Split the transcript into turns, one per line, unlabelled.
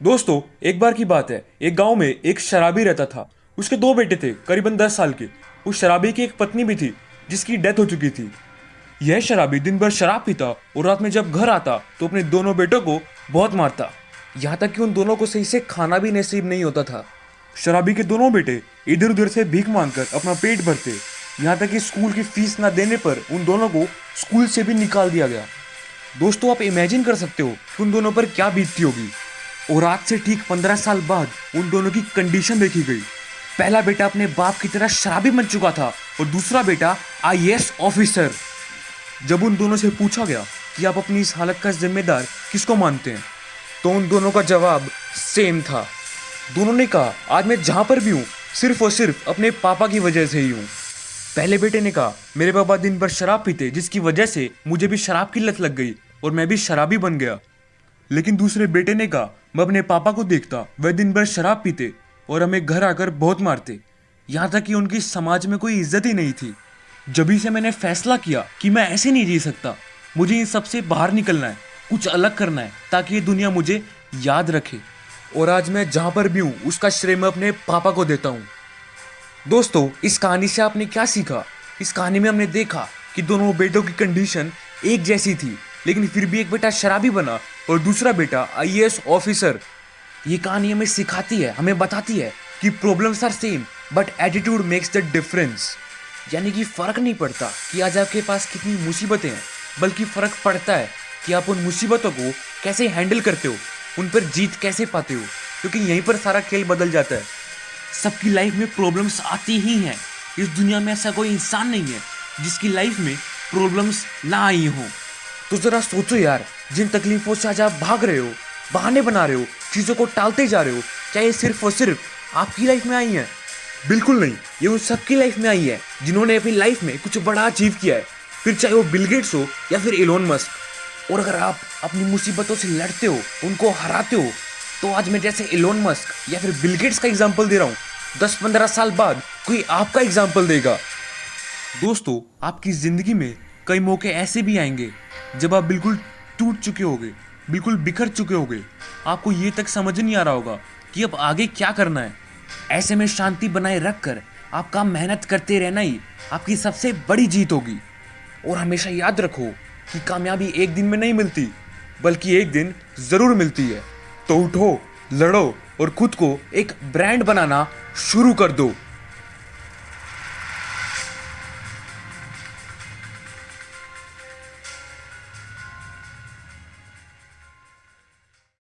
दोस्तों, एक बार की बात है। एक गांव में एक शराबी रहता था। उसके दो बेटे थे, करीबन 10 साल के। उस शराबी की एक पत्नी भी थी, जिसकी डेथ हो चुकी थी। यह शराबी दिन भर शराब पीता और रात में जब घर आता तो अपने दोनों बेटों को बहुत मारता। यहाँ तक कि उन दोनों को सही से खाना भी नसीब नहीं होता था। शराबी के दोनों बेटे इधर उधर से भीख मांगकर अपना पेट भरते। यहाँ तक कि स्कूल की फीस ना देने पर उन दोनों को स्कूल से भी निकाल दिया गया। दोस्तों, आप इमेजिन कर सकते हो कि उन दोनों पर क्या बीतती होगी। और आज से ठीक 15 साल बाद उन दोनों की कंडीशन देखी गई। पहला बेटा अपने बाप की तरह शराबी बन चुका था और दूसरा बेटा आईएएस ऑफिसर। जब उन दोनों से पूछा गया कि आप अपनी इस हालत का जिम्मेदार किसको मानते हैं, तो उन दोनों का जवाब सेम था। दोनों ने कहा, आज मैं जहां पर भी हूं सिर्फ और सिर्फ अपने पापा की वजह से ही हूं। पहले बेटे ने कहा, मेरे पापा दिन भर शराब पीते, जिसकी वजह से मुझे भी शराब की लत लग गई और मैं भी शराबी बन गया। लेकिन दूसरे बेटे ने कहा, मैं अपने पापा को देखता, वह दिन भर शराब पीते और हमें घर आकर बहुत मारते। यहाँ तक कि उनकी समाज में कोई इज्जत ही नहीं थी। जभी से मैंने फैसला किया कि मैं ऐसे नहीं जी सकता, मुझे इन सब से बाहर निकलना है, कुछ अलग करना है, ताकि ये दुनिया मुझे याद रखे। और आज मैं जहाँ पर भी हूँ उसका श्रेय मैं अपने पापा को देता हूँ। दोस्तों, इस कहानी से आपने क्या सीखा? इस कहानी में हमने देखा कि दोनों बेटों की कंडीशन एक जैसी थी, लेकिन फिर भी एक बेटा शराबी बना और दूसरा बेटा आईएएस ऑफिसर। ये कहानी हमें सिखाती है, हमें बताती है कि problems are same but attitude makes the difference. यानी कि फर्क नहीं पड़ता कि आज आपके पास कितनी मुसीबतें हैं, बल्कि फर्क पड़ता है कि आप उन मुसीबतों को कैसे हैंडल करते हो, उन पर जीत कैसे पाते हो, क्योंकि यहीं पर सारा खेल बदल जाता है। सबकी लाइफ में प्रॉब्लम्स आती ही हैं। इस दुनिया में ऐसा कोई इंसान नहीं है जिसकी लाइफ में प्रॉब्लम्स ना आई हो। तो जरा सोचो यार, जिन तकलीफों से आज आप भाग रहे हो, बहाने बना रहे हो, चीज़ों को टालते जा रहे हो, क्या ये सिर्फ और सिर्फ आपकी लाइफ में आई हैं? बिल्कुल नहीं, ये उन सबकी लाइफ में आई है जिन्होंने अपनी लाइफ में कुछ बड़ा अचीव किया है, फिर चाहे वो बिल गेट्स हो या फिर इलोन मस्क। और अगर आप अपनी मुसीबतों से लड़ते हो, उनको हराते हो, तो आज मैं जैसे इलोन मस्क या फिर बिल गेट्स का एग्जाम्पल दे रहा हूँ, 10-15 साल बाद कोई आपका एग्जाम्पल देगा। दोस्तों, आपकी ज़िंदगी में कई मौके ऐसे भी आएंगे जब आप बिल्कुल टूट चुके होगे, बिल्कुल बिखर चुके होगे। आपको ये तक समझ नहीं आ रहा होगा कि अब आगे क्या करना है। ऐसे में शांति बनाए रखकर आपका मेहनत करते रहना ही आपकी सबसे बड़ी जीत होगी। और हमेशा याद रखो कि कामयाबी एक दिन में नहीं मिलती, बल्कि एक दिन ज़रूर मिलती है। तो उठो, लड़ो और खुद को एक ब्रांड बनाना शुरू कर दो।